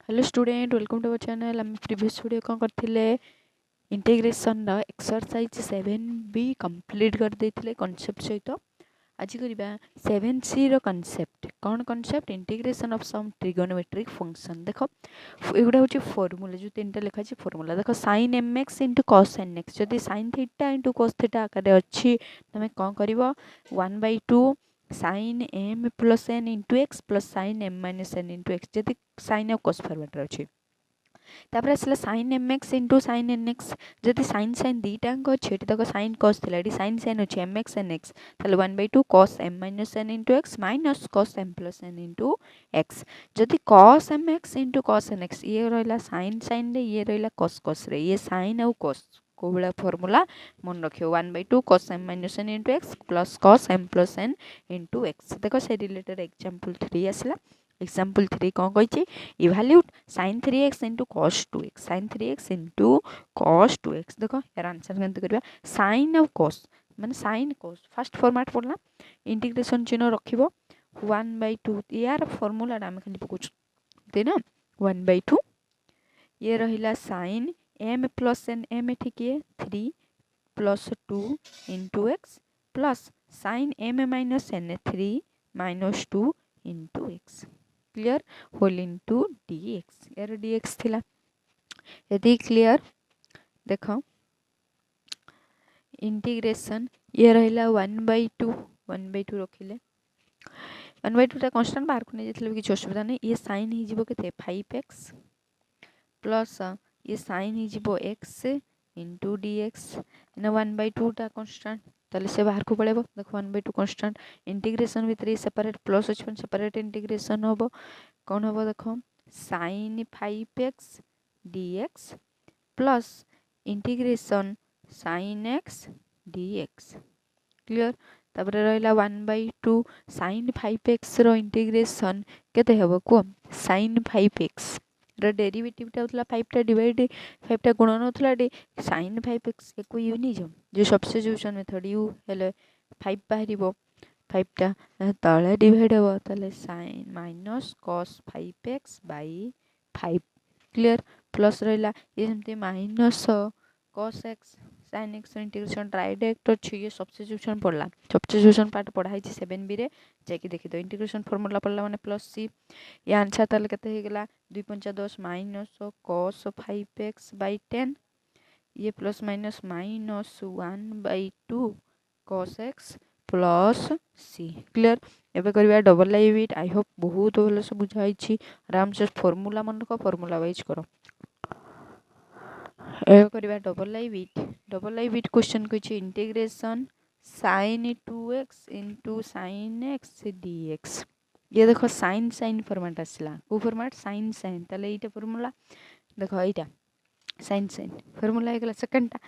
Hello student welcome to our channel um previous video कौन करथिले integration रा exercise 7b complete कर देथिले concept सहित आज करबा 7c रो कांसेप्ट कौन concept integration of some trigonometric function देखो एगुडा होची फार्मूला जो तीनटा लिखा छी फार्मूला देखो sin mx cos nx जदि sin थीटा cos थीटा आकार अछि तमे कोन करबो 1/2 sin m plus n into x plus sin m minus n into x जदि sin और cos फॉर्मेट रे अछि तापर आसला sin mx into sin nx जदि sin दीटांक अछि एठी देखो sin cos थिला एठी sin अछि mx nx ताले 1/2 cos m minus n into x minus cos m plus n into x जदि cos mx into cos nx ये रहला sin रे ये रहला cos रे ये sin और cos को बड़ा फार्मूला मन रखियो 1/2 cos m minus n into x plus cos m plus n into x देखो से रिलेटेड एग्जांपल 3 आसला एग्जांपल 3 कोन कहछि इवैल्यूट sin 3x into cos 2x sin 3x into cos 2x देखो यार आंसर केनते करबा sin और cos माने sin cos फर्स्ट फॉर्मेट पड़ला integration चिन्ह रखिबो 1/2 यार फार्मूला हम खाली पकोछ देना 1/2 ये रहिला sin m plus n m ठीक है 3 plus 2 into x plus sin m minus n 3 minus 2 into x clear whole into dx यार dx थिला यदि क्लियर देखो इंटीग्रेशन ये रहिला 1/2 रखिले 1/2 टा कांस्टेंट बाहर को नै जेतले कि असुविधा नै ये sin ही जीवो केते 5x प्लस ये sin ही जीवो x into dx ना 1/2 टा कांस्टेंट ताले से बाहर को पळेबो देखो 1/2 कांस्टेंट इंटीग्रेशन भितरे सेपरेट प्लस अछि सेपरेट इंटीग्रेशन होबो कौन होबो देखो sin 5x dx plus integration sin x dx clear तापर रहला 1/2 sin 5x रो इंटीग्रेशन केते हेबो को sin 5x रो डेरिवेटिव टा होतला 5 टा डिवाइड 5 टा गुणन होतला sin 5x एको यूनि जो सब्स्टिट्यूशन मेथड यू हेले 5 बाहरिबो 5 टा तळे डिवाइड हो ताले sin minus cos 5x by 5 clear plus रहला ये जेमते minus cos x sin x integration direct अछि ये सब्स्टिट्यूशन पड़ला सब्स्टिट्यूशन पार्ट पढ़ाई छी 7b रे जाकी देखि दो इंटीग्रेशन फार्मूला पड़ला माने प्लस c ये आंसर ताले केते हे गेला 2 5 10 माइनस cos 5x by 10 ये plus minus minus 1/2 cos x plus c clear एबे करबा डबल लाइविट आई होप बहुत भलो से बुझाई छी आराम से फार्मूला मन रखो फार्मूला वाइज करो एबे करबा डबल लाइविट क्वेश्चन कहछि integration sin 2x into sin x dx ये देखो sin फॉर्मेट आसला को फॉर्मेट sin ताले एटा फार्मूला देखो एटा sin फार्मूला हेगला सेकंड ता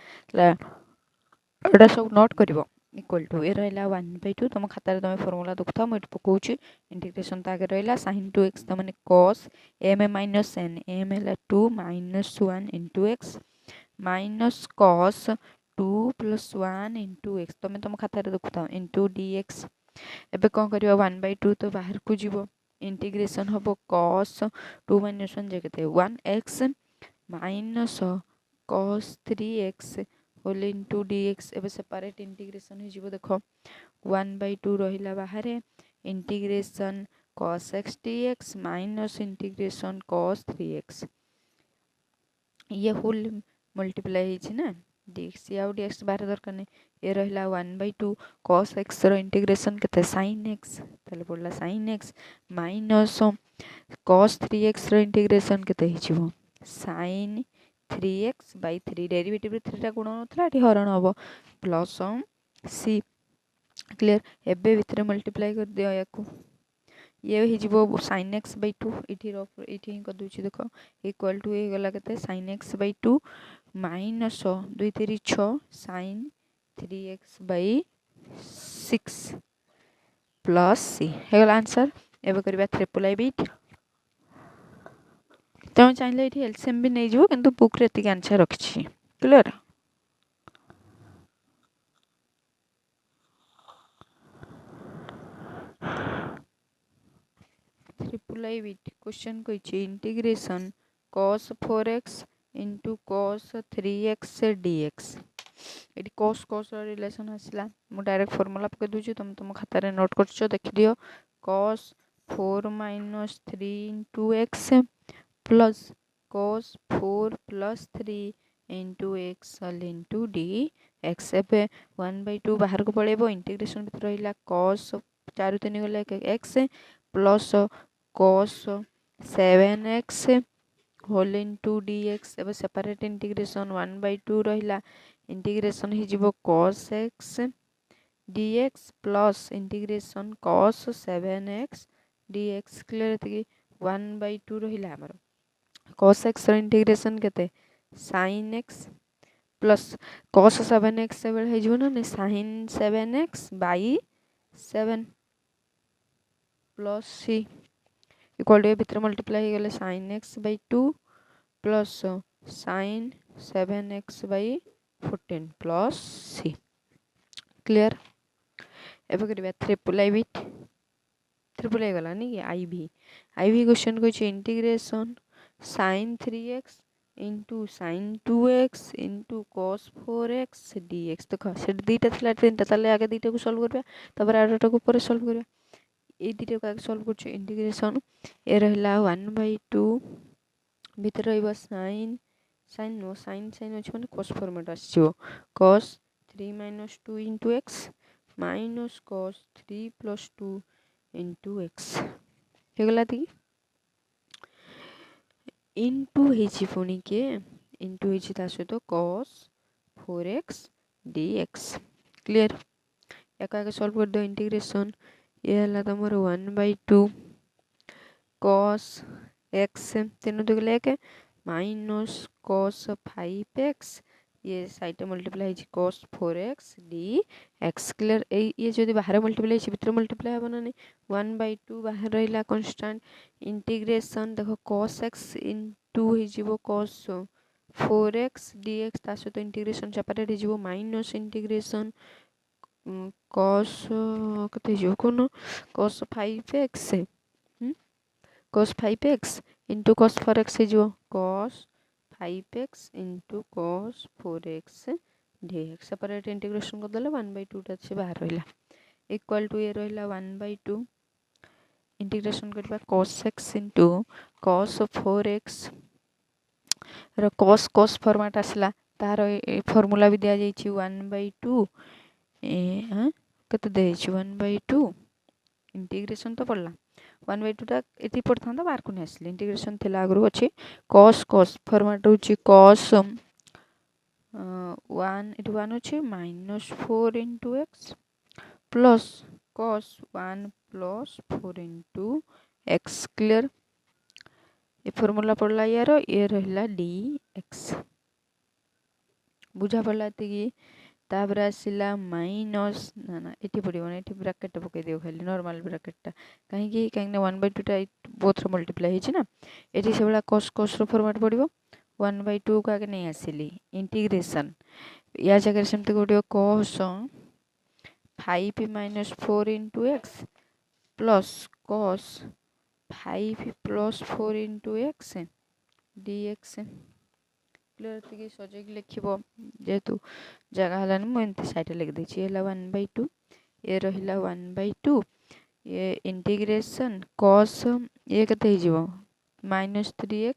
एटा सब नोट करिवो इक्वल टू ए रहला 1/2 तुम खाता रे तुम फार्मूला देखता म पकोछि इंटीग्रेशन ता आगे रहला sin 2x त माने cos m minus n m हला 2 minus 1 into x minus cos 2 plus 1 into x तुम खाता रे देखता into dx एबे कोन करियो 1/2 तो बाहर को जीवो इंटीग्रेशन होबो cos 2 minus 1 जगते 1x minus cos 3x whole into dx एबे सेपरेट इंटीग्रेशन हो जीवो देखो 1/2 रहिला बाहरे integration cos x dx minus integration cos 3x ये होल मल्टीप्लाई हिच ना dx या dx बाहर दरकार नै ये रहला 1/2 cos x रो इंटीग्रेशन केते sin x तले पड़ला sin x minus cos 3x रो इंटीग्रेशन केते हिचिबो sin 3x by 3 डेरिवेटिव 3 टा गुण होतला एठी हरण होबो प्लस c क्लियर एबे भितरे मल्टीप्लाई कर दियो याकू ये हि जीवो sin x by 2 एठी कर दोछि देखो इक्वल टू ए गला केते sin x by 2 minus 2 3 6 sin 3x by 6 plus c हेगला आंसर एबे करबा ट्रिपल आई बिट तुम चाहिए ये एलसीएम भी नहीं जीवो किंतु बुक रे एतिक आंसर रखछि clear triple double I with question कही integration cos 4x into cos 3x dx ये cos cos रिलेशन आसला मु डायरेक्ट फॉर्मूला पके दूची तुम खातार नोट कर देखि दियो cos 4 minus 3 into x plus cos 4 plus 3 into x all into d x एबे 1/2 बाहर को पड़ेबो इंटीग्रेशन भीतर रहिला cos 4 3 गले x plus cos 7x whole into d x एबे सेपरेट इंटीग्रेशन 1/2 रहिला इंटीग्रेशन ही जीवो cos x dx plus integration cos 7x dx clear थी 1/2 रहिला हमर cos x रो इंटीग्रेशन केते sin x plus cos 7x से बेल हे ना ने sin 7x by 7 plus c equal to भीतर मल्टीप्लाई हो गले sin x by 2 plus sin 7x by 14 plus c clear एबे करबा triple I with triple I गला नहीं आई भी क्वेश्चन को integration sin 3x into sin 2x into cos 4x dx देखो से दीटा थला तीनटा ताले आगे दीटा को सॉल्व करबा तबर आठटा को ऊपर सॉल्व करबा ए दीटा को आगे सॉल्व करछ इंटीग्रेशन ए रहला 1/2 भीतर रहबा sin नो sin अछि माने cos format आछियो cos 3 minus 2 into x minus cos 3 plus 2 into x हेगला दी इंटू हेची पुणी के इंटू हेची ता सहित cos 4x dx क्लियर याका आगे सॉल्व कर दो इंटीग्रेशन ये हला तमर 1/2 cos x तीनों तो लेके माइनस cos 5x ये साइड मल्टीप्लाई है cos 4x dx क्लियर ये जो बाहर मल्टीप्लाई है भीतर मल्टीप्लाई हम ना 1/2 बाहर रहिला कांस्टेंट इंटीग्रेशन देखो cos x इंटू हो cos 4x dx ता सहित इंटीग्रेशन सेपरेट हो माइनस इंटीग्रेशन cos कते हो कोन cos 5x cos 5x into cos 4x हो cos 5x into cos 4x dx separate integration कर देले 1/2 टा से बाहर रहिला इक्वल टू ये रहिला 1/2 इंटीग्रेशन करबा cos x into cos 4x रो cos cos फॉर्मेट आसला तार ए फार्मूला भी दिया जाई 1/2 ए कते दे 1/2 इंटीग्रेशन तो पड़ला 1/2 टा एति पड़था बाहर को आसले इंटीग्रेशन थिला आगरो अछि cos cos फॉर्मेट होची cos 1 इट 1 अछि -4 into x plus cos 1 plus 4 into x clear ये फार्मूला पड़ला यार ये रहला dx बुझा पड़ला कि तापर आसिला माइनस ना ना एटी पड़िबो ना एटी ब्रैकेट पके दियो खाली नॉर्मल ब्रैकेट टा कहीं ना 1/2 टा बोथ रो मल्टीप्लाई हिची ना एटी से बला cos cos रो फॉर्मेट पड़िबो 1/2 का आगे नहीं आसिली इंटीग्रेशन या जगह सेमते गोटियो cos 5 minus 4 into x plus cos 5 plus 4 into x dx clear थी सजे लिखिबो जेतु जगह हलान मु एंती साइड लिख देछि एला 1/2 ये रहिला 1/2 ये इंटीग्रेशन cos ये कते हो जिवो -3x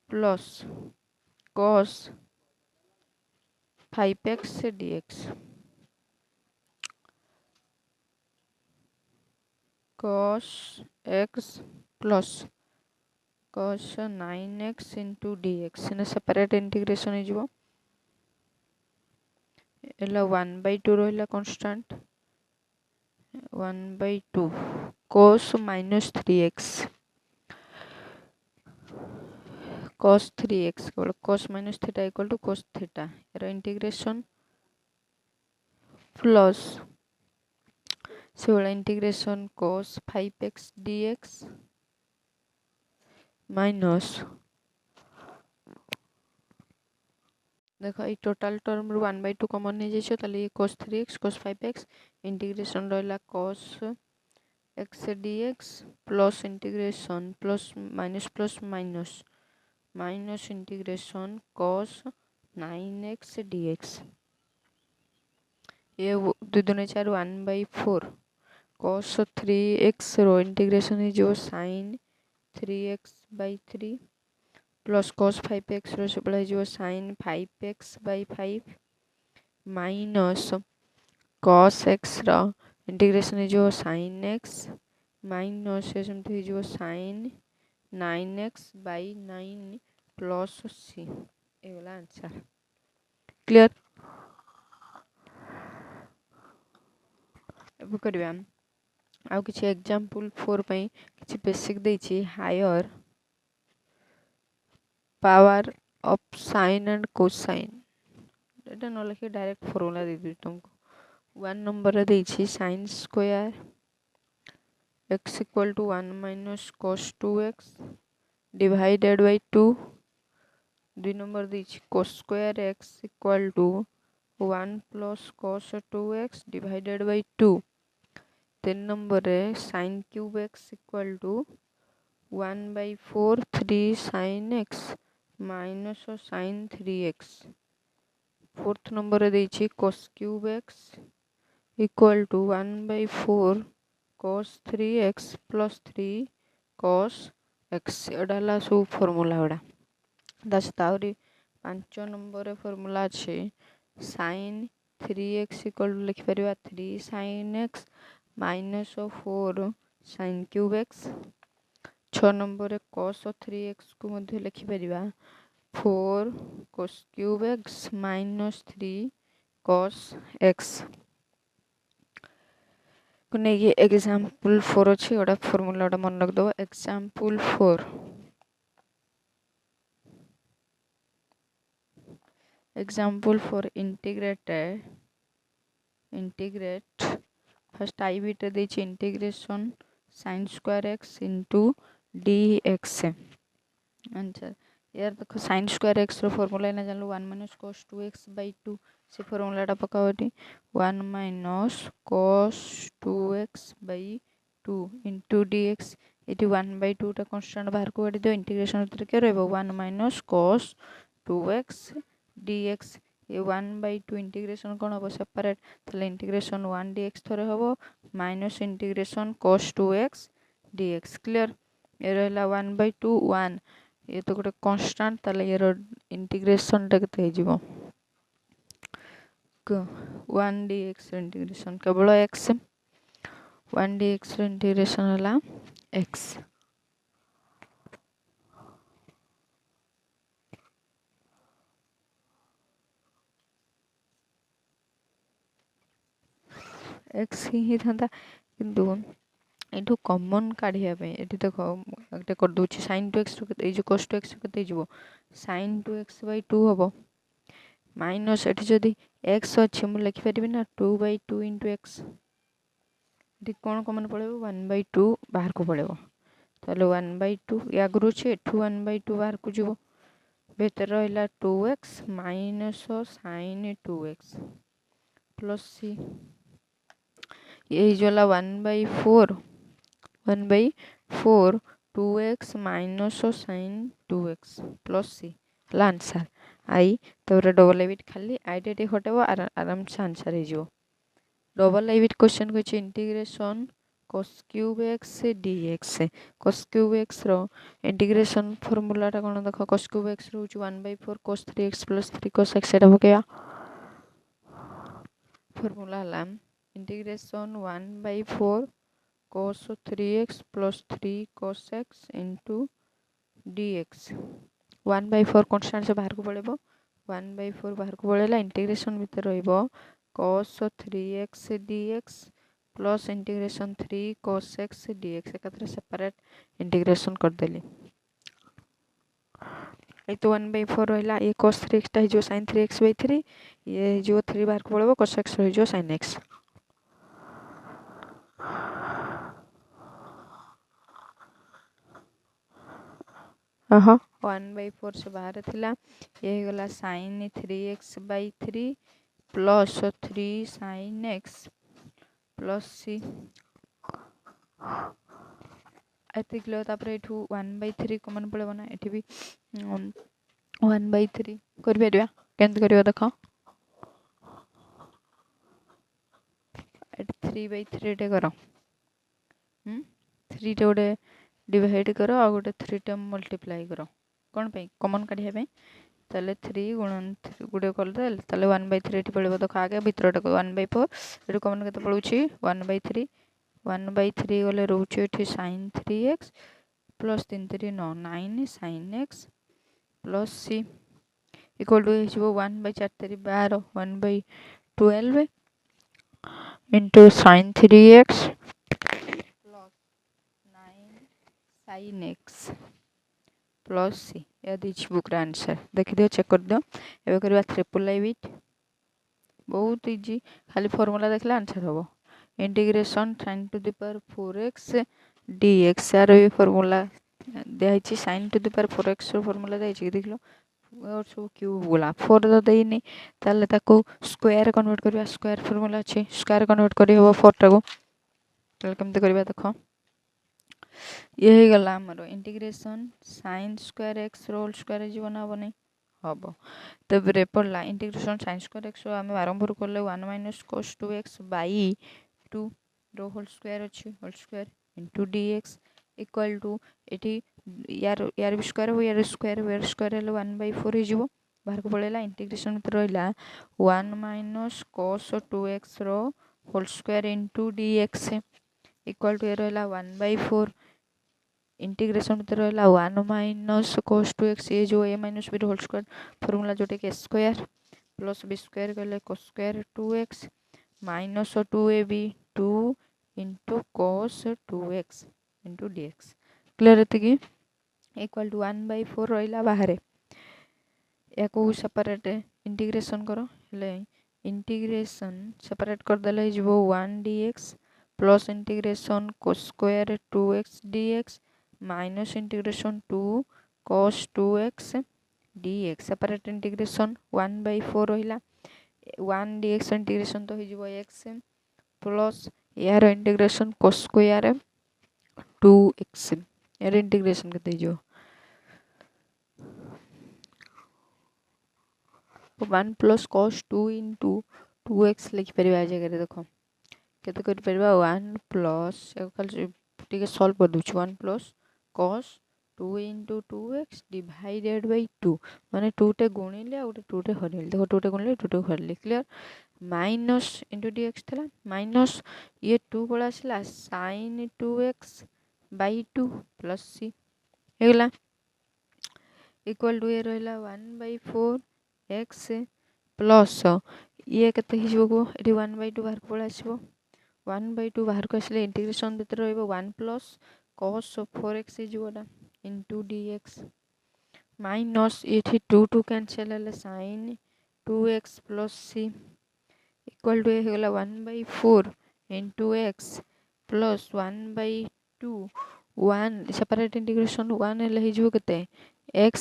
plus cos 5x dx cos x plus cos 9x into dx ने सेपरेट इंटीग्रेशन हो जिवो एला 1/2 रहिला constant 1/2 cos -3x cos 3x cos minus theta equal to cos theta रो इंटीग्रेशन प्लस से वाला integration cos 5x dx minus देखो ये टोटल टर्म 1/2 कॉमन नहीं जाइछो ताले ये cos 3x cos 5x integration रहला cos x D x plus integration plus minus minus integration cos 9x dx। ये 2 दूनी 4 1/4 cos 3x रो इंटीग्रेशन जो sin 3x/3 plus cos 5x रो सब जो sin 5x/5 minus cos x रो integration जो sin x minus सेमती जो sin 9x/9 प्लस c ये वाला आंसर क्लियर। अब करबा आउ किसी एग्जांपल 4 पई किसी बेसिक देछि higher power of sine and cosine एटा न लिखे डायरेक्ट फार्मूला दे दी तुमको 1 नंबर रे देछि sin square x equal to 1 minus cos 2x divided by 2। 2 number देछि cos square x equal to 1 plus cos 2x divided by 2। 3 number रे sin cube x equal to 1/4 3 sin x minus sin 3x। 4th number रे देछि cos cube x equal to 1/4 cos 3x plus 3 cos x एडाला सो formula एडा दस तावरी 5 नंबर रे फार्मूला अछि sin 3x इक्वल टू लिखि परिबा 3 sin x minus 4 sin cube x। 6 number रे cos 3x को मध्य लिखि परिबा 4 cos cube x minus 3 cos x कुने ये एग्जांपल 4 अछि ओडा फार्मूला ओडा मन रख दो एग्जांपल 4। एग्जांपल 4 इंटीग्रेट फर्स्ट आई बीटा देछि integration sin square x into dx answer यार देखो sin स्क्वायर x रो फार्मूला ना जानलो 1 minus cos 2x/2 से फार्मूलाटा पकावटी 1 minus cos 2x/2 into dx एटी 1/2 टा कांस्टेंट बाहर को काटी दो इंटीग्रेशन भीतर के रहबो 1 minus cos 2x dx ये 1/2 इंटीग्रेशन कोन हो सेपरेट तले इंटीग्रेशन 1 dx थरे होबो minus integration cos 2x dx clear. ये रहला 1/2 1 ये तो गोटे कांस्टेंट तले ये इंटीग्रेशन टा केते हिजिबो 1 dx इंटीग्रेशन केवल x 1 dx इंटीग्रेशन हला x x ही था किंतु एठू कॉमन काढिया पे एठी देखो एकटे कर दोछि sin 2x ए जो cos 2x केते जिवो sin 2x/2 हबो माइनस एठी जदी x अछि मु लिखि परिबि ना 2/2 * x एठी कोन कॉमन पळेबो 1/2 बाहर को पळेबो ताले 1/2 या गुरु छै एठू 1/2 बाहर को जिवो भीतर रहला 2x minus sin 2x plus c ये जोला 1/4 2x minus sin 2x plus c answer I तोरे डबल लिमिट खाली आईडेटी हटेबो आराम से आंसर हे जो डबल लिमिट क्वेश्चन को integration cos cube x dx cos cube x रो इंटीग्रेशन फार्मूला टा कोन देखो cos क्यूब x रो 1/4 cos 3x + 3 cos x एटा बकेया formula हला integration 1/4 cos 3x + 3 cos x into dx 1/4 constant से बाहर को पळेबो 1/4 बाहर को पळेला इंटीग्रेशन भीतर रहइबो cos 3x dx plus integration 3 cos x dx एकत्र सेपरेट इंटीग्रेशन कर देली ए तो 1/4 रहला ये cos 3x ता जो sin 3x/3 ये जो 3 बाहर को पळेबो cos x रहि जो sin x अहा 1/4 से बाहर थिला ये गला sin 3x/3 plus 3 sin x plus c एत क्लियर ये 1/3 कमन पड़े ना ये भी 1/3 कर देख 3/3 टे कर 3 टे गोटे डिवाइड कर आ गोटे 3 टे मल्टीप्लाई कर कौन पे कमन काढ़िया ताले 3 गुणन गुड़े करदे ताले 1/3 ये पड़े देख आगे भितर 1/4 ये कमन के पड़ुची 1/3 1/3 गले रोचे ये sin 3x plus 3 3 9 9 sin x plus c equal to 1/4 3 12 1/12 into sin 3x plus 9 sin x plus C या बुक आंसर देखी दियो चेक कर दियो एबे करबा ट्रिपल आई बिट बहुत इजी खाली फार्मूला देखले आंसर हो integration sin to the power 4x dx यार ये फार्मूला देछि sin to the power 4x रो फार्मूला देछि देख लो और सब क्यूब बोला 4 तो देइनी ताले ताको स्क्वायर कन्वर्ट करबा स्क्वायर फार्मूला अछि स्क्वायर कन्वर्ट करी हो 4 टाको ताले केमते करबा देखो ये गला हमरो integration sin square x whole square जीवन हम नहीं हम तबरे पड़ला इंटीग्रेशन sin स्क्वायर x आम आरंभ करले 1 - cos 2x बाई 2 रो होल स्क्वायर अछि whole square into dx equal to एटी यार भी स्क्वायर हो यार स्क्वायर हेले 1/4 हे जीवो बाहर को पड़ेला इंटीग्रेशन में रहला 1 - cos 2x रो whole square into dx equal to ये रहला 1/4 इंटीग्रेशन में रहला 1 - cos 2x ये जो a - b whole square formula जोटे के स्क्वायर प्लस b स्क्वायर गले cos square 2x minus 2ab 2 into cos 2x into dx clear है कि इक्वल टू 1/4 रहला बाहर या को सेपरेट इंटीग्रेशन करो ले इंटीग्रेशन सेपरेट कर देले जीवो 1 dx plus integration cos square 2x dx minus integration 2 cos 2x dx separate integration 1/4 रहिला 1 dx इंटीग्रेशन तो हो x प्लस यार इंटीग्रेशन cos स्क्वायर 2x यार इंटीग्रेशन केते जो 1 प्लस cos 2 इंटू 2x लिखि परिबा जगह देखो केते कर परिबा 1 प्लस ठीक है सॉल्व कर दूची 1 plus cos 2 into 2x divided by 2 माने 2 टे गुणिले आ 2 टे हरिले देखो 2 टे गुणिले 2 टे हरिले क्लियर माइनस इंटू dx थला माइनस ये 2 बड़ा आसला sin 2x by 2 plus c हेगला इक्वल टू ये रहला 1/4 x प्लस ये केते हिजबो को एटी 1/2 बाहर पळा आसीबो 1/2 बाहर को आसले इंटीग्रेशन भीतर रहइबो 1 प्लस cos 4x जीवोटा इंटू dx माइनस ये 2 2 कैंसिल है sin 2x plus c equal to ये होगा 1/4 into x plus 1/2 1 separate integration 1 है जो केते x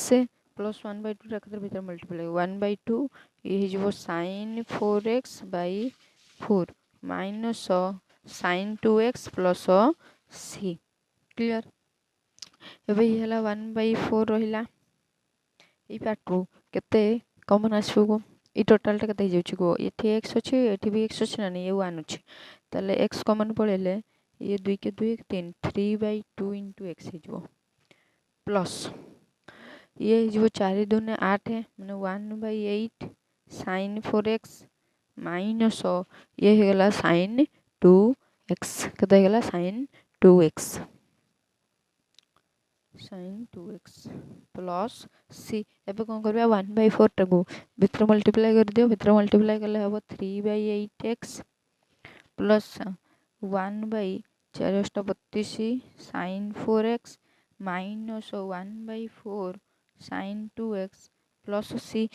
प्लस 1/2 रखते भीतर मल्टीप्लाई 1/2 ये जो sin 4x by 4 minus sin 2x plus c clear एबे ये हला 1/4 रहिला ई पार्ट केते कॉमन आसबो को ई टोटल टा केते जाउची को एठी x अछि एठी भी x अछि ना ये 1 अछि ताले x कॉमन पळेले ये 2 के 2 3 3/2 * x हिजबो प्लस ये जो 4 2 ने 8 है माने 1/8 sin 4x माइनस ये हेगला sin 2x केते हेगला sin 2x sin 2x plus c एबे कोन करबा 1/4 टाको भीतर मल्टीप्लाई कर दियो भीतर मल्टीप्लाई करले हबो 3/8x plus 1/4 sin 4x minus 1/4 sin 2x plus c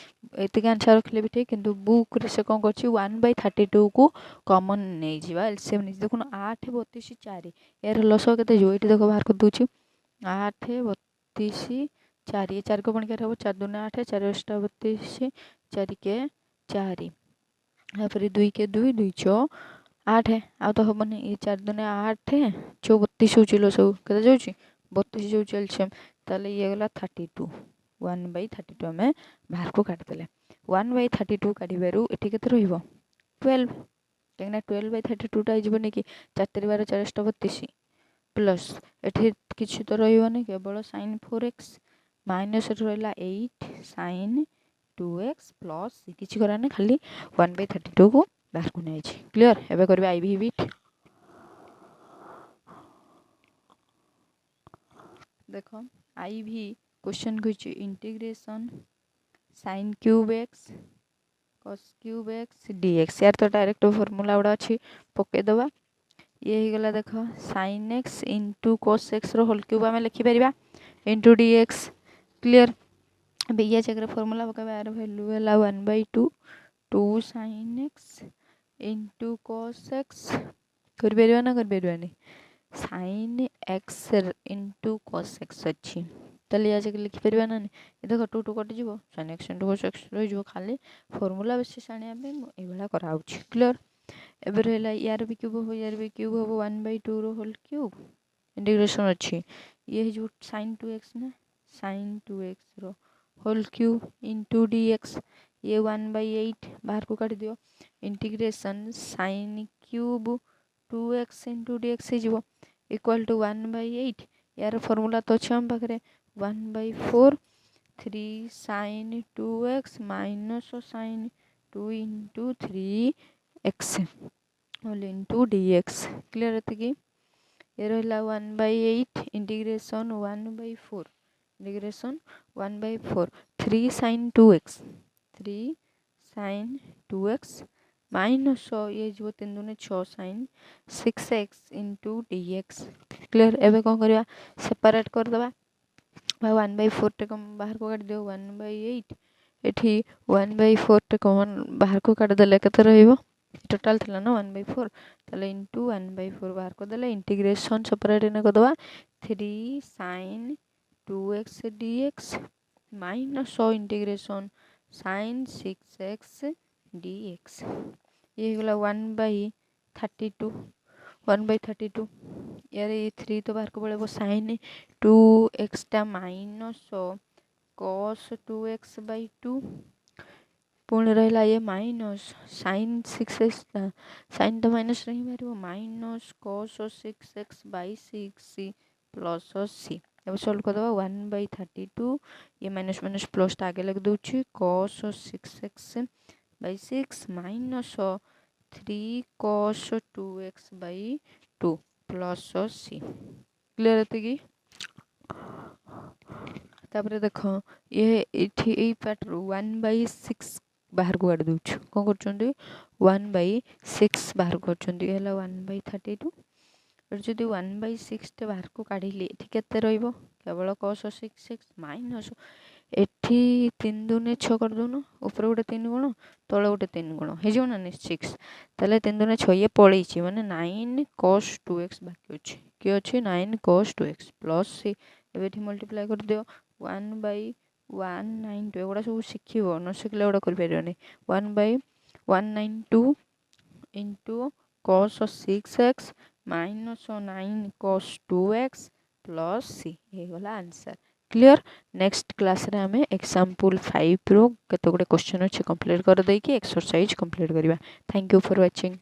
एते आंसर रखले भी ठीक किंतु बुक रे से कोन करछि 1/32 को कॉमन नै जिबा एलसीएम नै देखुन 8 32 4 एर लस केते जो एटी देखो बाहर कर दूची 8 32 4 ये 4 को बन के रहबो 4 2 8 4 32 4 के 4 या फिर 2 के 2 2 6 आठ आ तो हेनी ये 4 दूने 8 32 हो सब के जाऊँ 32 जो एलसीएम ताले ये गला 32 1/32 आम बाहर को काटिदेले 1/32 काटू ये के 12 कहीं 12/32 होनी कि 4 12 40 32 प्लस एठी किसी तो रही केवल sin 4x माइनस रहा 8 sin 2x प्लस किसी कराने खाली 1/32 को बाहर को नहीं क्लियर एवं करेंगे आईवी बिट देख आईवी क्वेश्चन कहूँ integration sin cube x cos cube x dx यार तो डायरेक्ट फॉर्मूला गुड़ा अच्छी पकईदबा ये ही गला देख sin x into cos x whole cube आम लिखिपर इंटू dx क्लियर अब ये जगह फॉर्मूला पकाइबा यार वैल्यू है 1/2 2 sin x into cos x कर ना कर sin x into cos x अच्छी ताले या जगह लिखिपर ना ये देख 2 2 कटिज sin x into cos x रही खाली फॉर्मूला बेस जाना ये कराऊँ क्लियर एबे रहला यार भी क्यूब हो यार भी क्यूब हो 1/2 रो होल क्यूब इंटीग्रेशन अच्छी ये जो sin 2x ना sin 2x रो होल क्यूब इंटू dx ये 1/8 बाहर को काट दियो integration sin cube 2x into dx हो इक्वल टू 1/8 यार फॉर्मूला तो अच्छे हम पाखे 1/4 3 sin 2x minus sin 2 into 3x whole into dx clear है कि ये रहा 1/8 integration 1/4 integration 1/4 3 sin 2x 3 sin 2x minus ये जो 3 दूने 6 sin 6x into dx clear एवं कौन करवा सेपरेट करदे 1/4 टे कम बाहर को काट दियो 1/8 एठी 1/4 टे कम बाहर को काट देले केते रहइबो टोटाल थिला ना 1/4 ताले इंटू 1/4 बाहर को देले इंटीग्रेशन सेपरेट ने करदवा 3 sin 2x dx minus integration sin 6x dx ये गला 1/32 1/32 यार ये 3 तो बाहर को पड़ेगा sin 2x टा माइनस cos 2x/2 पुणी रहा ये माइनस sin 6x sin तो माइनस नहीं मार minus cos 6x/6 plus c अब सॉल्व कर दबा 1/32 ये माइनस माइनस प्लस आगे लग दूची cos 6x/6 minus 3 cos 2x/2 plus c clear है कि तापर देख ये पार्ट 1/6 बाहर को काट दूँ कौन कर 1/6 बाहर कर 1/32 जदि 1/6 टे बाहर को काढ़ी ये केवल cos 6x माइनस एठी 3 दूने 6 कर दून ऊपर गोटे 3 गुण तले गोटे 3 गुण हो ना 6 ताले 3 दूने 6 ये पलैची माने 9 cos 2x बाकी अच्छे किए अच्छे 9 cos 2x प्लस सी एबे मल्टीप्लाई कर दियो 1/192 एगुड़ा सब शिखिब न शिखले एगुड़ा कर 1/192 into cos 6x minus 9 cos 2x plus C ये गला आंसर क्लियर नेक्स्ट क्लास रे हमें एग्जांपल 5 रो केते गुडे क्वेश्चन अछि कंप्लीट कर देकी एक्सरसाइज कंप्लीट करबा थैंक यू फॉर वाचिंग।